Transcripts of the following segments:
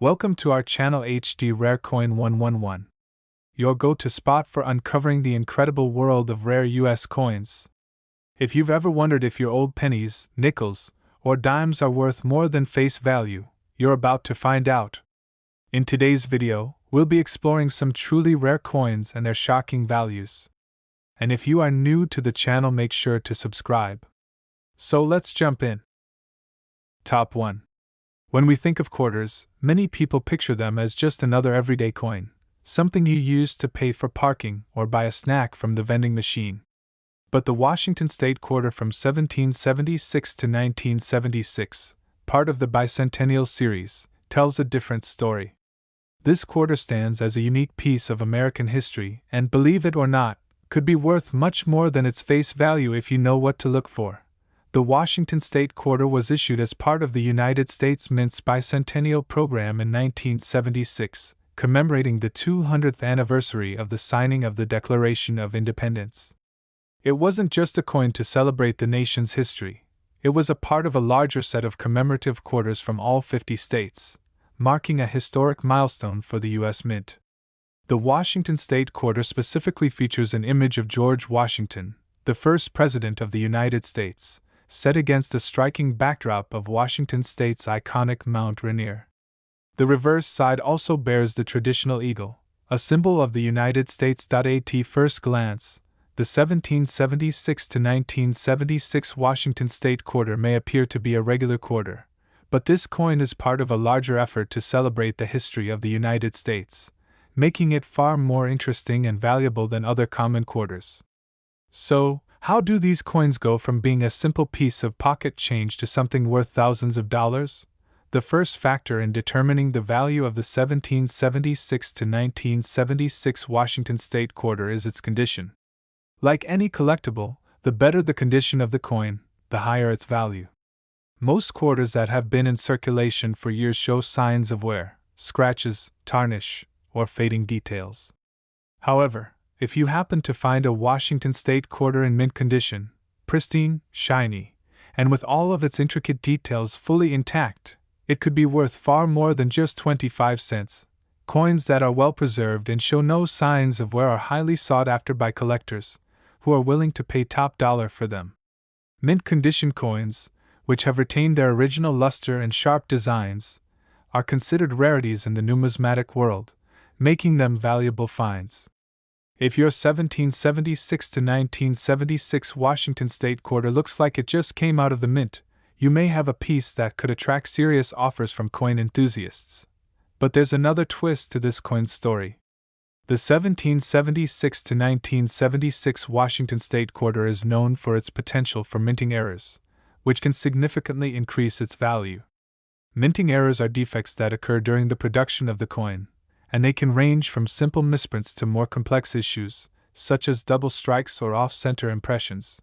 Welcome to our channel HD Rare Coin 111, your go-to spot for uncovering the incredible world of rare US coins. If you've ever wondered if your old pennies, nickels, or dimes are worth more than face value, you're about to find out. In today's video, we'll be exploring some truly rare coins and their shocking values. And if you are new to the channel, make sure to subscribe. So let's jump in. Top 1. When we think of quarters, many people picture them as just another everyday coin, something you use to pay for parking or buy a snack from the vending machine. But the Washington State quarter from 1776 to 1976, part of the bicentennial series, tells a different story. This quarter stands as a unique piece of American history and, believe it or not, could be worth much more than its face value if you know what to look for. The Washington State quarter was issued as part of the United States Mint's bicentennial program in 1976, commemorating the 200th anniversary of the signing of the Declaration of Independence. It wasn't just a coin to celebrate the nation's history, it was a part of a larger set of commemorative quarters from all 50 states, marking a historic milestone for the U.S. Mint. The Washington State quarter specifically features an image of George Washington, the first President of the United States, set against a striking backdrop of Washington State's iconic Mount Rainier. The reverse side also bears the traditional eagle, a symbol of the United States. At first glance, the 1776 to 1976 Washington State quarter may appear to be a regular quarter, but this coin is part of a larger effort to celebrate the history of the United States, making it far more interesting and valuable than other common quarters. So, how do these coins go from being a simple piece of pocket change to something worth thousands of dollars? The first factor in determining the value of the 1776 to 1976 Washington State quarter is its condition. Like any collectible, the better the condition of the coin, the higher its value. Most quarters that have been in circulation for years show signs of wear, scratches, tarnish, or fading details. However, if you happen to find a Washington State quarter in mint condition, pristine, shiny, and with all of its intricate details fully intact, it could be worth far more than just 25 cents. Coins that are well preserved and show no signs of wear are highly sought after by collectors, who are willing to pay top dollar for them. Mint condition coins, which have retained their original luster and sharp designs, are considered rarities in the numismatic world, making them valuable finds. If your 1776 to 1976 Washington State quarter looks like it just came out of the mint, you may have a piece that could attract serious offers from coin enthusiasts. But there's another twist to this coin's story. The 1776 to 1976 Washington State quarter is known for its potential for minting errors, which can significantly increase its value. Minting errors are defects that occur during the production of the coin, and they can range from simple misprints to more complex issues, such as double strikes or off-center impressions.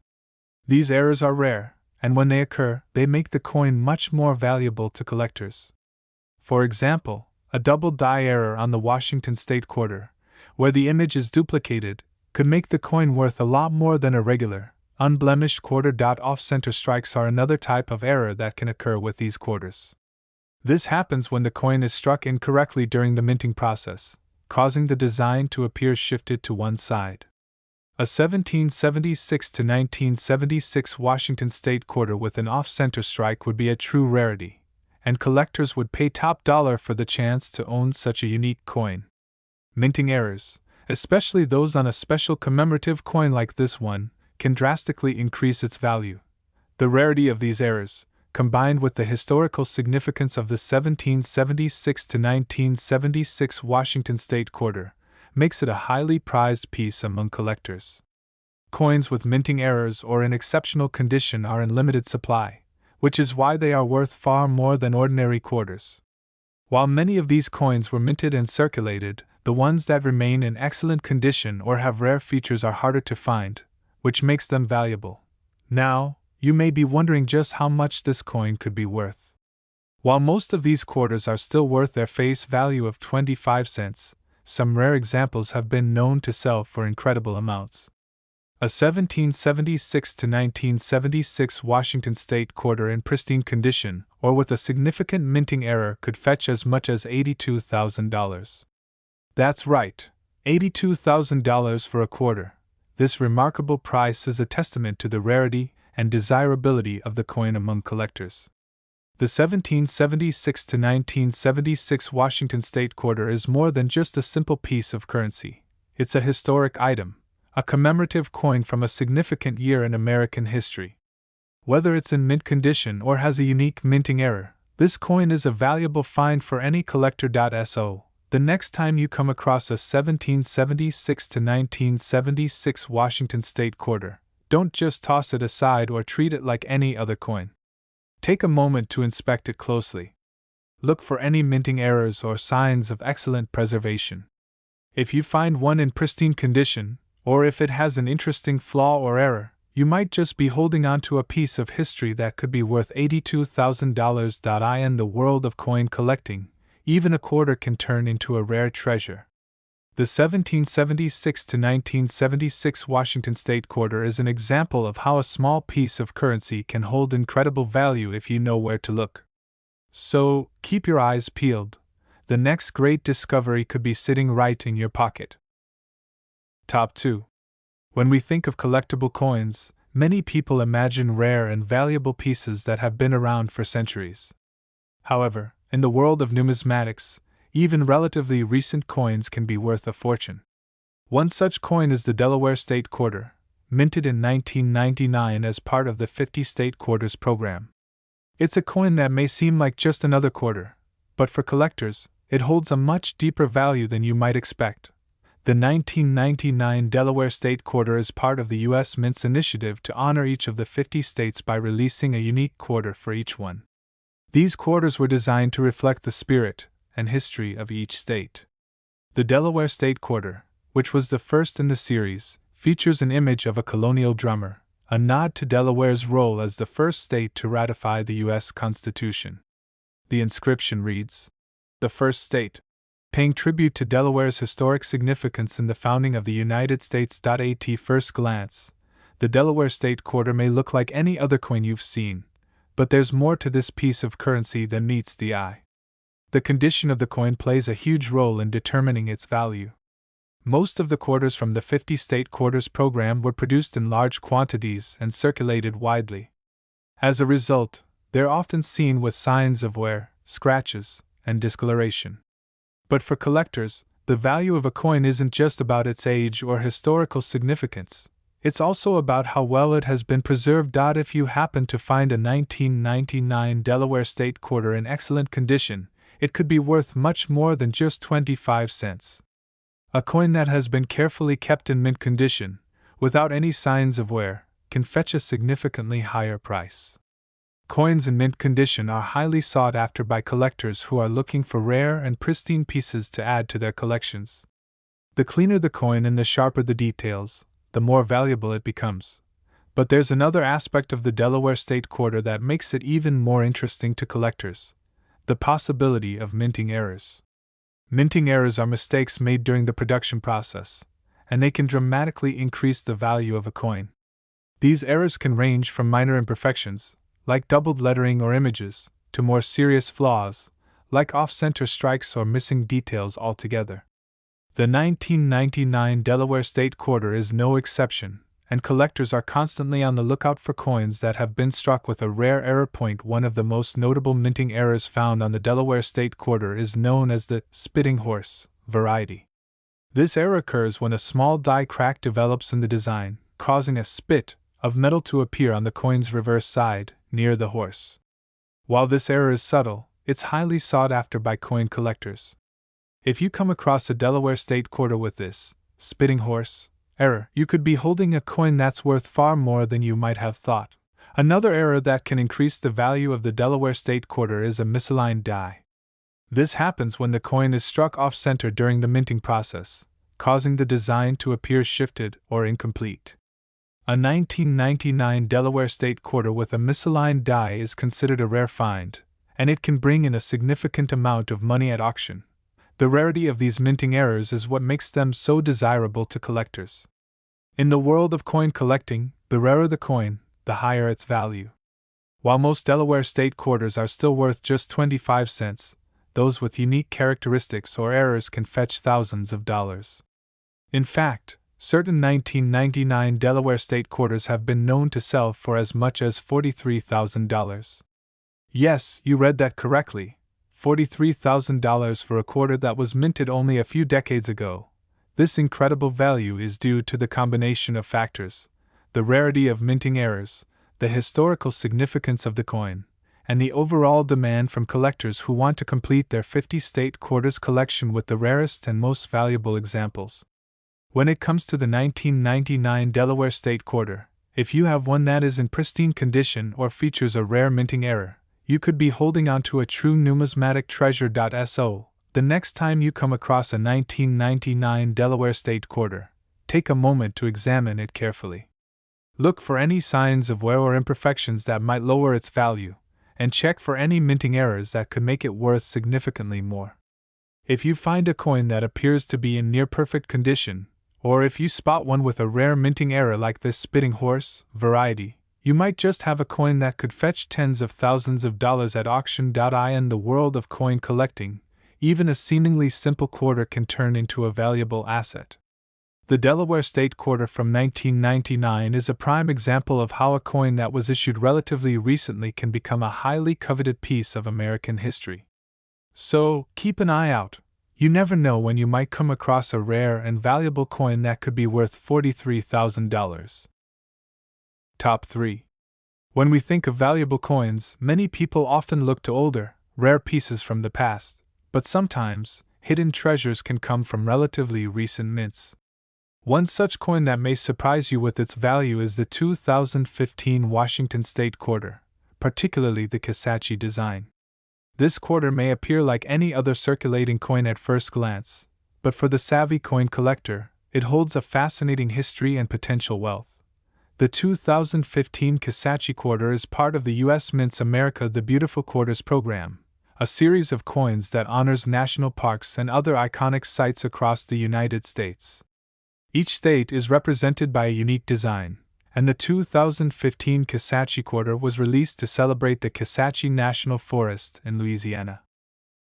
These errors are rare, and when they occur, they make the coin much more valuable to collectors. For example, a double die error on the Washington State quarter, where the image is duplicated, could make the coin worth a lot more than a regular, unblemished quarter. Off-center strikes are another type of error that can occur with these quarters. This happens when the coin is struck incorrectly during the minting process, causing the design to appear shifted to one side. A 1776 to 1976 Washington State quarter with an off-center strike would be a true rarity, and collectors would pay top dollar for the chance to own such a unique coin. Minting errors, especially those on a special commemorative coin like this one, can drastically increase its value. The rarity of these errors, combined with the historical significance of the 1776 to 1976 Washington State quarter, makes it a highly prized piece among collectors. Coins with minting errors or in exceptional condition are in limited supply, which is why they are worth far more than ordinary quarters. While many of these coins were minted and circulated, the ones that remain in excellent condition or have rare features are harder to find, which makes them valuable. Now, you may be wondering just how much this coin could be worth. While most of these quarters are still worth their face value of 25 cents, some rare examples have been known to sell for incredible amounts. A 1776 to 1976 Washington State quarter in pristine condition or with a significant minting error could fetch as much as $82,000. That's right, $82,000 for a quarter. This remarkable price is a testament to the rarity and desirability of the coin among collectors. The 1776 to 1976 Washington State quarter is more than just a simple piece of currency. It's a historic item, a commemorative coin from a significant year in American history. Whether it's in mint condition or has a unique minting error, this coin is a valuable find for any collector. So, the next time you come across a 1776 to 1976 Washington State quarter, don't just toss it aside or treat it like any other coin. Take a moment to inspect it closely. Look for any minting errors or signs of excellent preservation. If you find one in pristine condition, or if it has an interesting flaw or error, you might just be holding on to a piece of history that could be worth $82,000. In the world of coin collecting, even a quarter can turn into a rare treasure. The 1776 to 1976 Washington State quarter is an example of how a small piece of currency can hold incredible value if you know where to look. So, keep your eyes peeled. The next great discovery could be sitting right in your pocket. Top 2. When we think of collectible coins, many people imagine rare and valuable pieces that have been around for centuries. However, in the world of numismatics, even relatively recent coins can be worth a fortune. One such coin is the Delaware State Quarter, minted in 1999 as part of the 50 State Quarters program. It's a coin that may seem like just another quarter, but for collectors, it holds a much deeper value than you might expect. The 1999 Delaware State Quarter is part of the U.S. Mint's initiative to honor each of the 50 states by releasing a unique quarter for each one. These quarters were designed to reflect the spirit and history of each state. The Delaware State Quarter, which was the first in the series, features an image of a colonial drummer, a nod to Delaware's role as the first state to ratify the U.S. Constitution. The inscription reads, "The first state," paying tribute to Delaware's historic significance in the founding of the United States. At first glance, the Delaware State Quarter may look like any other coin you've seen, but there's more to this piece of currency than meets the eye. The condition of the coin plays a huge role in determining its value. Most of the quarters from the 50 State Quarters program were produced in large quantities and circulated widely. As a result, they're often seen with signs of wear, scratches, and discoloration. But for collectors, the value of a coin isn't just about its age or historical significance. It's also about how well it has been preserved. If you happen to find a 1999 Delaware State Quarter in excellent condition, it could be worth much more than just 25 cents. A coin that has been carefully kept in mint condition, without any signs of wear, can fetch a significantly higher price. Coins in mint condition are highly sought after by collectors who are looking for rare and pristine pieces to add to their collections. The cleaner the coin and the sharper the details, the more valuable it becomes. But there's another aspect of the Delaware State Quarter that makes it even more interesting to collectors: the possibility of minting errors. Minting errors are mistakes made during the production process, and they can dramatically increase the value of a coin. These errors can range from minor imperfections, like doubled lettering or images, to more serious flaws, like off-center strikes or missing details altogether. The 1999 Delaware State Quarter is no exception, and collectors are constantly on the lookout for coins that have been struck with a rare error. One of the most notable minting errors found on the Delaware State Quarter is known as the spitting horse variety. This error occurs when a small die crack develops in the design, causing a spit of metal to appear on the coin's reverse side, near the horse. While this error is subtle, it's highly sought after by coin collectors. If you come across a Delaware State Quarter with this spitting horse error, you could be holding a coin that's worth far more than you might have thought. Another error that can increase the value of the Delaware State Quarter is a misaligned die. This happens when the coin is struck off-center during the minting process, causing the design to appear shifted or incomplete. A 1999 Delaware State Quarter with a misaligned die is considered a rare find, and it can bring in a significant amount of money at auction. The rarity of these minting errors is what makes them so desirable to collectors. In the world of coin collecting, the rarer the coin, the higher its value. While most Delaware state quarters are still worth just 25 cents, those with unique characteristics or errors can fetch thousands of dollars. In fact, certain 1999 Delaware state quarters have been known to sell for as much as $43,000. Yes, you read that correctly. $43,000 for a quarter that was minted only a few decades ago. This incredible value is due to the combination of factors: the rarity of minting errors, the historical significance of the coin, and the overall demand from collectors who want to complete their 50-state quarters collection with the rarest and most valuable examples. When it comes to the 1999 Delaware state quarter, if you have one that is in pristine condition or features a rare minting error, you could be holding on to a true numismatic treasure. So, the next time you come across a 1999 Delaware state quarter, take a moment to examine it carefully. Look for any signs of wear or imperfections that might lower its value, and check for any minting errors that could make it worth significantly more. If you find a coin that appears to be in near perfect condition, or if you spot one with a rare minting error like this spitting horse variety, you might just have a coin that could fetch tens of thousands of dollars at auction. In the world of coin collecting, even a seemingly simple quarter can turn into a valuable asset. The Delaware state quarter from 1999 is a prime example of how a coin that was issued relatively recently can become a highly coveted piece of American history. So, keep an eye out. You never know when you might come across a rare and valuable coin that could be worth $43,000. Top 3. When we think of valuable coins, many people often look to older, rare pieces from the past, but sometimes, hidden treasures can come from relatively recent mints. One such coin that may surprise you with its value is the 2015 Washington State Quarter, particularly the Kisatchie design. This quarter may appear like any other circulating coin at first glance, but for the savvy coin collector, it holds a fascinating history and potential wealth. The 2015 Kisatchie Quarter is part of the U.S. Mint's America the Beautiful Quarters program, a series of coins that honors national parks and other iconic sites across the United States. Each state is represented by a unique design, and the 2015 Kisatchie Quarter was released to celebrate the Kisatchie National Forest in Louisiana.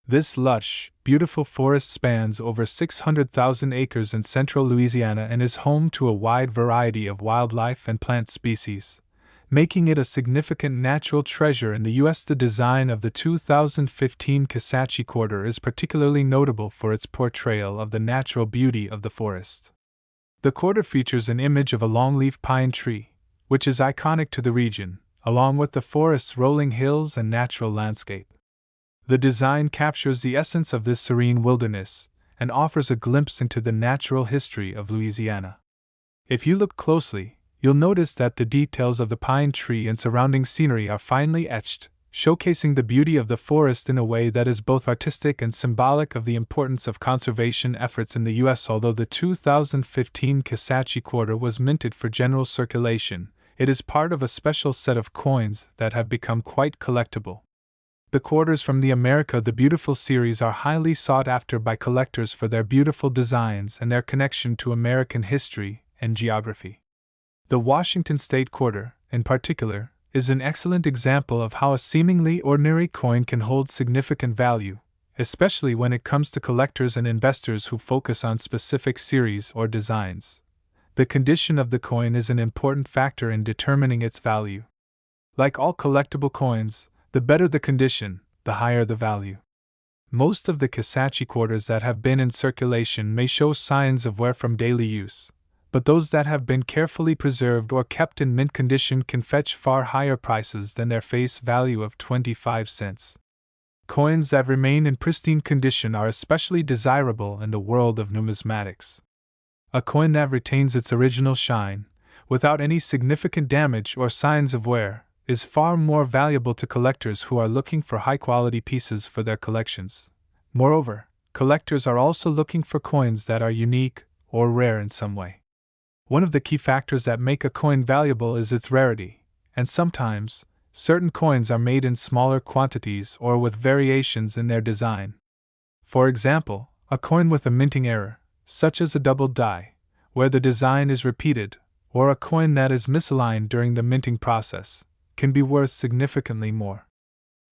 This lush, beautiful forest spans over 600,000 acres in central Louisiana and is home to a wide variety of wildlife and plant species, making it a significant natural treasure in the U.S. The design of the 2015 Kisatchie Quarter is particularly notable for its portrayal of the natural beauty of the forest. The quarter features an image of a longleaf pine tree, which is iconic to the region, along with the forest's rolling hills and natural landscape. The design captures the essence of this serene wilderness and offers a glimpse into the natural history of Louisiana. If you look closely, you'll notice that the details of the pine tree and surrounding scenery are finely etched, showcasing the beauty of the forest in a way that is both artistic and symbolic of the importance of conservation efforts in the U.S. Although the 2015 Kisatchie Quarter was minted for general circulation, it is part of a special set of coins that have become quite collectible. The quarters from the America the Beautiful series are highly sought after by collectors for their beautiful designs and their connection to American history and geography. The Washington State Quarter, in particular, is an excellent example of how a seemingly ordinary coin can hold significant value, especially when it comes to collectors and investors who focus on specific series or designs. The condition of the coin is an important factor in determining its value. Like all collectible coins, the better the condition, the higher the value. Most of the Kisatchie quarters that have been in circulation may show signs of wear from daily use, but those that have been carefully preserved or kept in mint condition can fetch far higher prices than their face value of 25 cents. Coins that remain in pristine condition are especially desirable in the world of numismatics. A coin that retains its original shine, without any significant damage or signs of wear, is far more valuable to collectors who are looking for high-quality pieces for their collections. Moreover, collectors are also looking for coins that are unique or rare in some way. One of the key factors that make a coin valuable is its rarity, and sometimes, certain coins are made in smaller quantities or with variations in their design. For example, a coin with a minting error, such as a double die, where the design is repeated, or a coin that is misaligned during the minting process, can be worth significantly more.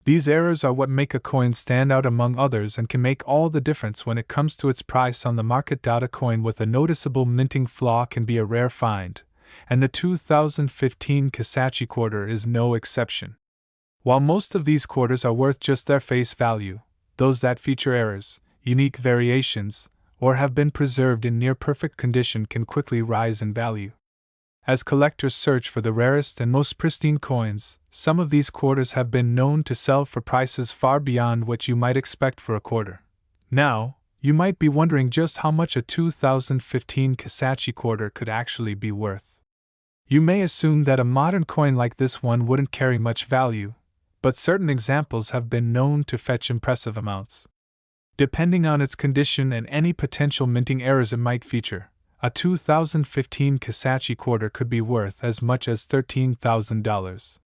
These errors are what make a coin stand out among others and can make all the difference when it comes to its price on the market. A coin with a noticeable minting flaw can be a rare find, and the 2015 Kasachi quarter is no exception. While most of these quarters are worth just their face value, those that feature errors, unique variations, or have been preserved in near-perfect condition can quickly rise in value. As collectors search for the rarest and most pristine coins, some of these quarters have been known to sell for prices far beyond what you might expect for a quarter. Now, you might be wondering just how much a 2015 Kasachi quarter could actually be worth. You may assume that a modern coin like this one wouldn't carry much value, but certain examples have been known to fetch impressive amounts. Depending on its condition and any potential minting errors it might feature, a 2015 Kasachi quarter could be worth as much as $13,000.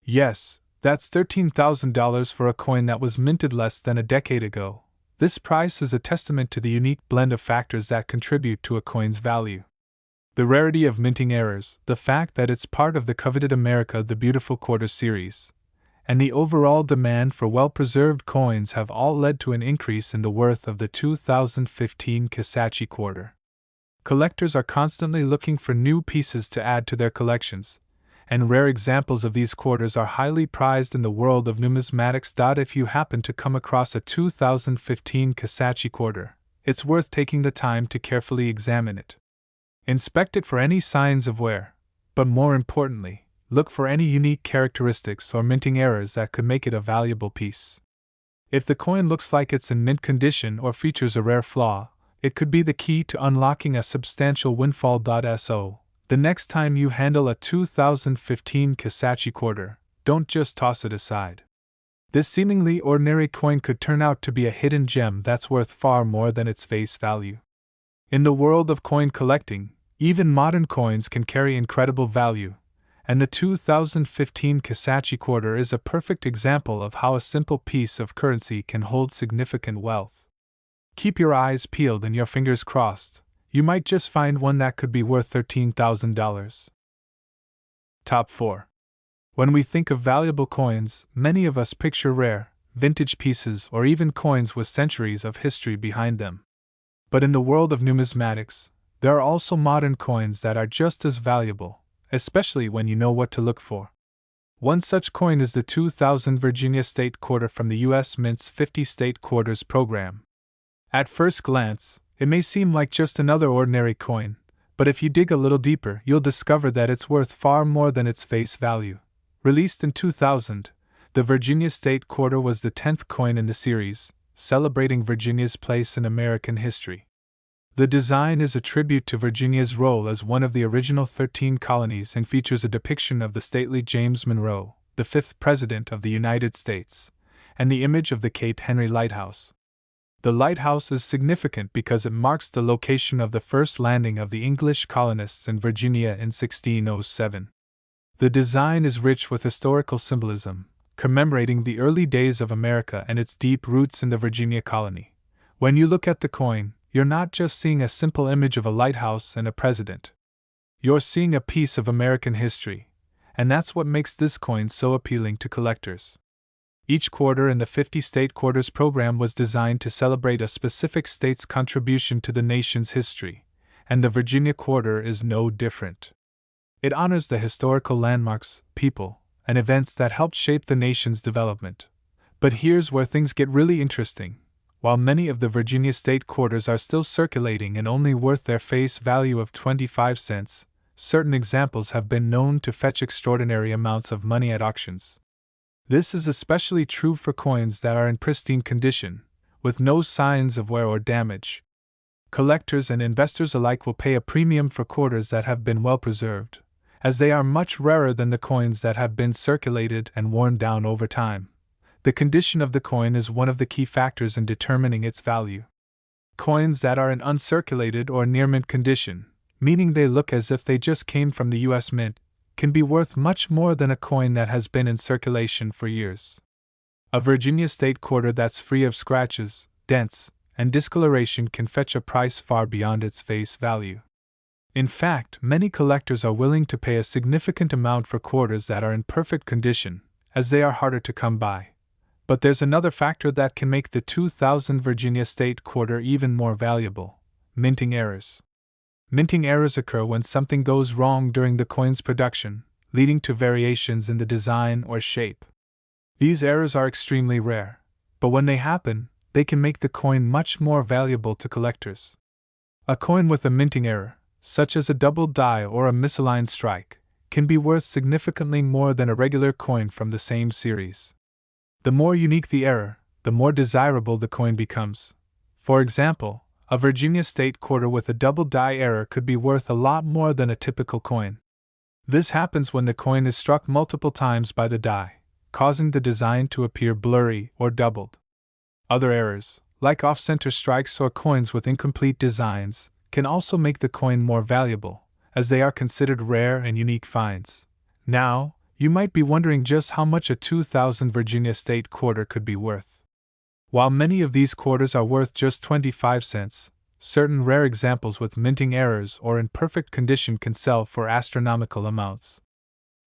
Yes, that's $13,000 for a coin that was minted less than a decade ago. This price is a testament to the unique blend of factors that contribute to a coin's value. The rarity of minting errors, the fact that it's part of the coveted America the Beautiful Quarter series, and the overall demand for well-preserved coins have all led to an increase in the worth of the 2015 Kasachi quarter. Collectors are constantly looking for new pieces to add to their collections, and rare examples of these quarters are highly prized in the world of numismatics. If you happen to come across a 2015 Kasachi quarter, it's worth taking the time to carefully examine it. Inspect it for any signs of wear, but more importantly, look for any unique characteristics or minting errors that could make it a valuable piece. If the coin looks like it's in mint condition or features a rare flaw, it could be the key to unlocking a substantial windfall. So, the next time you handle a 2015 Kasachi quarter, don't just toss it aside. This seemingly ordinary coin could turn out to be a hidden gem that's worth far more than its face value. In the world of coin collecting, even modern coins can carry incredible value, and the 2015 Kasachi quarter is a perfect example of how a simple piece of currency can hold significant wealth. Keep your eyes peeled and your fingers crossed. You might just find one that could be worth $13,000. Top 4. When we think of valuable coins, many of us picture rare, vintage pieces or even coins with centuries of history behind them. But in the world of numismatics, there are also modern coins that are just as valuable, especially when you know what to look for. One such coin is the 2000 Virginia State Quarter from the U.S. Mint's 50 State Quarters program. At first glance, it may seem like just another ordinary coin, but if you dig a little deeper, you'll discover that it's worth far more than its face value. Released in 2000, the Virginia State Quarter was the 10th coin in the series, celebrating Virginia's place in American history. The design is a tribute to Virginia's role as one of the original 13 colonies and features a depiction of the stately James Monroe, the 5th President of the United States, and the image of the Cape Henry Lighthouse. The lighthouse is significant because it marks the location of the first landing of the English colonists in Virginia in 1607. The design is rich with historical symbolism, commemorating the early days of America and its deep roots in the Virginia colony. When you look at the coin, you're not just seeing a simple image of a lighthouse and a president. You're seeing a piece of American history, and that's what makes this coin so appealing to collectors. Each quarter in the 50 State Quarters program was designed to celebrate a specific state's contribution to the nation's history, and the Virginia quarter is no different. It honors the historical landmarks, people, and events that helped shape the nation's development. But here's where things get really interesting. While many of the Virginia State Quarters are still circulating and only worth their face value of 25 cents, certain examples have been known to fetch extraordinary amounts of money at auctions. This is especially true for coins that are in pristine condition, with no signs of wear or damage. Collectors and investors alike will pay a premium for quarters that have been well preserved, as they are much rarer than the coins that have been circulated and worn down over time. The condition of the coin is one of the key factors in determining its value. Coins that are in uncirculated or near mint condition, meaning they look as if they just came from the U.S. Mint, can be worth much more than a coin that has been in circulation for years. A Virginia State Quarter that's free of scratches, dents, and discoloration can fetch a price far beyond its face value. In fact, many collectors are willing to pay a significant amount for quarters that are in perfect condition, as they are harder to come by. But there's another factor that can make the 2000 Virginia State quarter even more valuable: minting errors. Minting errors occur when something goes wrong during the coin's production, leading to variations in the design or shape. These errors are extremely rare, but when they happen, they can make the coin much more valuable to collectors. A coin with a minting error, such as a double die or a misaligned strike, can be worth significantly more than a regular coin from the same series. The more unique the error, the more desirable the coin becomes. For example, a Virginia State quarter with a double die error could be worth a lot more than a typical coin. This happens when the coin is struck multiple times by the die, causing the design to appear blurry or doubled. Other errors, like off-center strikes or coins with incomplete designs, can also make the coin more valuable, as they are considered rare and unique finds. Now, you might be wondering just how much a 2000 Virginia State quarter could be worth. While many of these quarters are worth just 25 cents, certain rare examples with minting errors or in perfect condition can sell for astronomical amounts.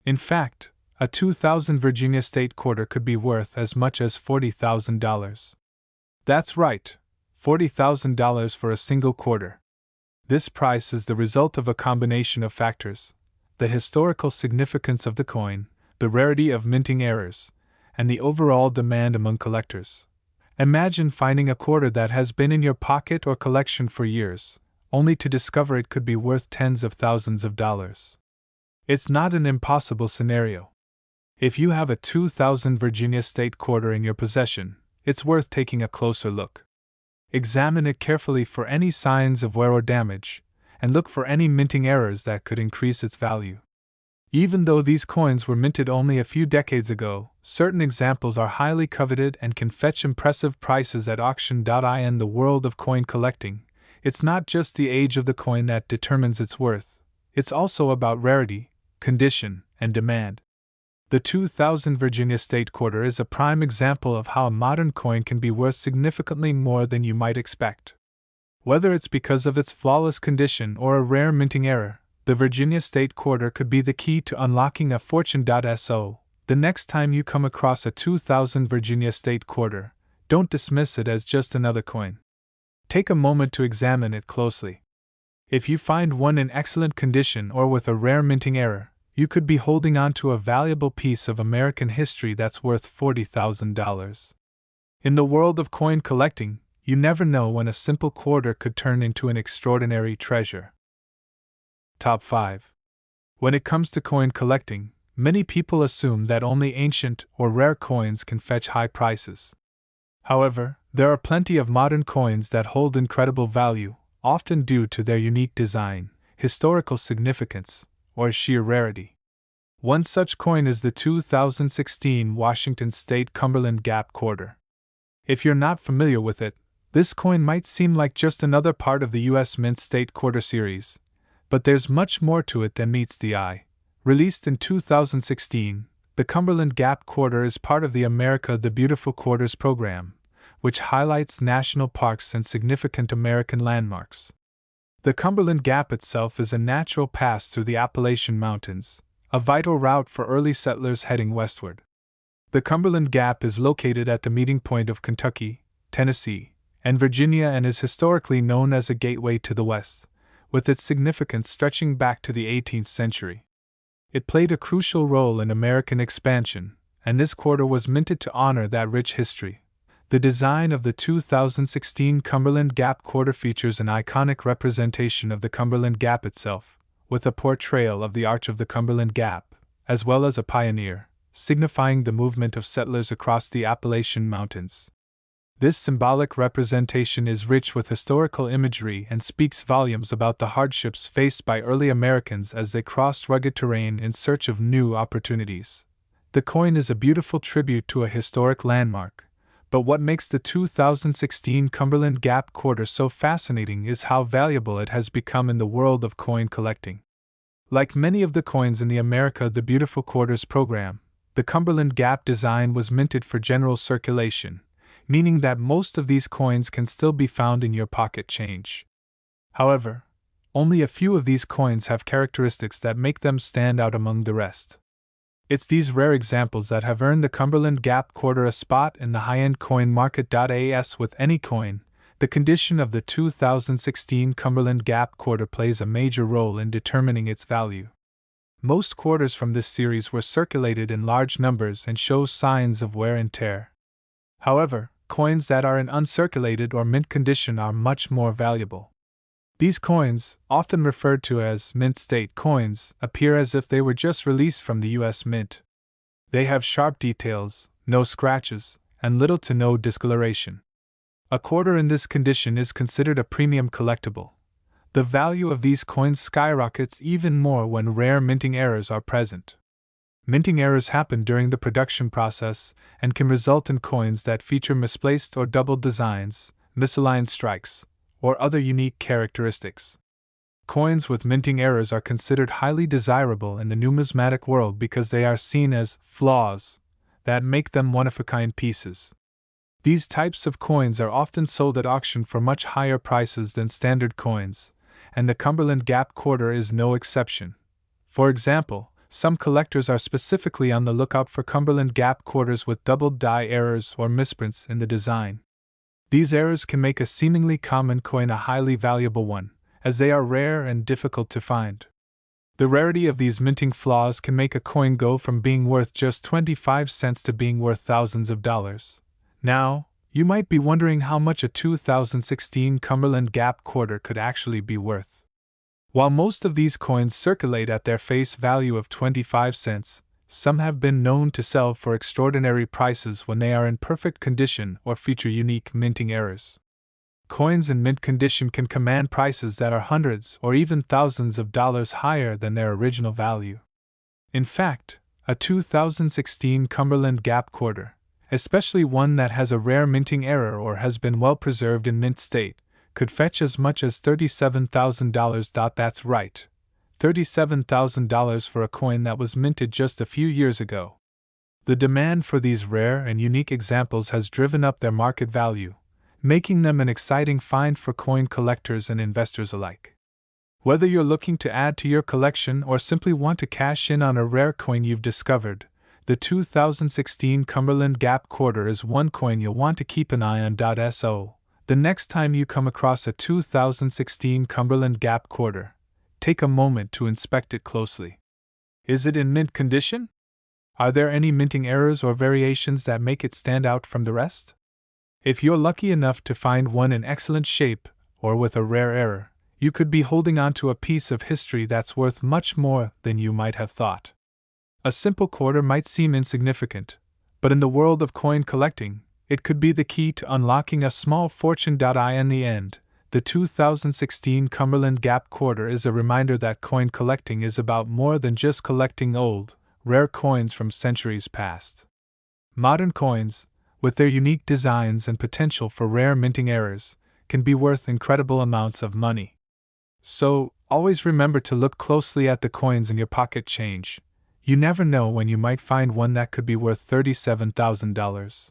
In fact, a 2000 Virginia State quarter could be worth as much as $40,000. That's right, $40,000 for a single quarter. This price is the result of a combination of factors: the historical significance of the coin, the rarity of minting errors, and the overall demand among collectors. Imagine finding a quarter that has been in your pocket or collection for years, only to discover it could be worth tens of thousands of dollars. It's not an impossible scenario. If you have a 2000 Virginia State quarter in your possession, it's worth taking a closer look. Examine it carefully for any signs of wear or damage, and look for any minting errors that could increase its value. Even though these coins were minted only a few decades ago, certain examples are highly coveted and can fetch impressive prices at auction. In the world of coin collecting, it's not just the age of the coin that determines its worth, it's also about rarity, condition, and demand. The 2000 Virginia State quarter is a prime example of how a modern coin can be worth significantly more than you might expect. Whether it's because of its flawless condition or a rare minting error, the Virginia State quarter could be the key to unlocking a fortune. So, the next time you come across a 2000 Virginia State quarter, don't dismiss it as just another coin. Take a moment to examine it closely. If you find one in excellent condition or with a rare minting error, you could be holding on to a valuable piece of American history that's worth $40,000. In the world of coin collecting, you never know when a simple quarter could turn into an extraordinary treasure. Top 5. When it comes to coin collecting, many people assume that only ancient or rare coins can fetch high prices. However, there are plenty of modern coins that hold incredible value, often due to their unique design, historical significance, or sheer rarity. One such coin is the 2016 Washington State Cumberland Gap quarter. If you're not familiar with it, this coin might seem like just another part of the U.S. Mint State quarter series, but there's much more to it than meets the eye. Released in 2016, the Cumberland Gap quarter is part of the America the Beautiful Quarters program, which highlights national parks and significant American landmarks. The Cumberland Gap itself is a natural pass through the Appalachian Mountains, a vital route for early settlers heading westward. The Cumberland Gap is located at the meeting point of Kentucky, Tennessee, and Virginia and is historically known as a gateway to the west, with its significance stretching back to the 18th century. It played a crucial role in American expansion, and this quarter was minted to honor that rich history. The design of the 2016 Cumberland Gap quarter features an iconic representation of the Cumberland Gap itself, with a portrayal of the Arch of the Cumberland Gap, as well as a pioneer, signifying the movement of settlers across the Appalachian Mountains. This symbolic representation is rich with historical imagery and speaks volumes about the hardships faced by early Americans as they crossed rugged terrain in search of new opportunities. The coin is a beautiful tribute to a historic landmark, but what makes the 2016 Cumberland Gap quarter so fascinating is how valuable it has become in the world of coin collecting. Like many of the coins in the America the Beautiful Quarters program, the Cumberland Gap design was minted for general circulation, meaning that most of these coins can still be found in your pocket change. However, only a few of these coins have characteristics that make them stand out among the rest. It's these rare examples that have earned the Cumberland Gap Quarter a spot in the high-end coin market. As with any coin, the condition of the 2016 Cumberland Gap Quarter plays a major role in determining its value. Most quarters from this series were circulated in large numbers and show signs of wear and tear. However, coins that are in uncirculated or mint condition are much more valuable. These coins, often referred to as mint state coins, appear as if they were just released from the U.S. Mint. They have sharp details, no scratches, and little to no discoloration. A quarter in this condition is considered a premium collectible. The value of these coins skyrockets even more when rare minting errors are present. Minting errors happen during the production process and can result in coins that feature misplaced or doubled designs, misaligned strikes, or other unique characteristics. Coins with minting errors are considered highly desirable in the numismatic world because they are seen as flaws that make them one-of-a-kind pieces. These types of coins are often sold at auction for much higher prices than standard coins, and the Cumberland Gap Quarter is no exception. For example, some collectors are specifically on the lookout for Cumberland Gap Quarters with doubled die errors or misprints in the design. These errors can make a seemingly common coin a highly valuable one, as they are rare and difficult to find. The rarity of these minting flaws can make a coin go from being worth just 25 cents to being worth thousands of dollars. Now, you might be wondering how much a 2016 Cumberland Gap Quarter could actually be worth. While most of these coins circulate at their face value of 25 cents, some have been known to sell for extraordinary prices when they are in perfect condition or feature unique minting errors. Coins in mint condition can command prices that are hundreds or even thousands of dollars higher than their original value. In fact, a 2016 Cumberland Gap Quarter, especially one that has a rare minting error or has been well preserved in mint state, could fetch as much as $37,000. That's right, $37,000 for a coin that was minted just a few years ago. The demand for these rare and unique examples has driven up their market value, making them an exciting find for coin collectors and investors alike. Whether you're looking to add to your collection or simply want to cash in on a rare coin you've discovered, the 2016 Cumberland Gap Quarter is one coin you'll want to keep an eye on. So, the next time you come across a 2016 Cumberland Gap Quarter, take a moment to inspect it closely. Is it in mint condition? Are there any minting errors or variations that make it stand out from the rest? If you're lucky enough to find one in excellent shape, or with a rare error, you could be holding on to a piece of history that's worth much more than you might have thought. A simple quarter might seem insignificant, but in the world of coin collecting, it could be the key to unlocking a small fortune. In the end, the 2016 Cumberland Gap Quarter is a reminder that coin collecting is about more than just collecting old, rare coins from centuries past. Modern coins, with their unique designs and potential for rare minting errors, can be worth incredible amounts of money. So, always remember to look closely at the coins in your pocket change. You never know when you might find one that could be worth $37,000.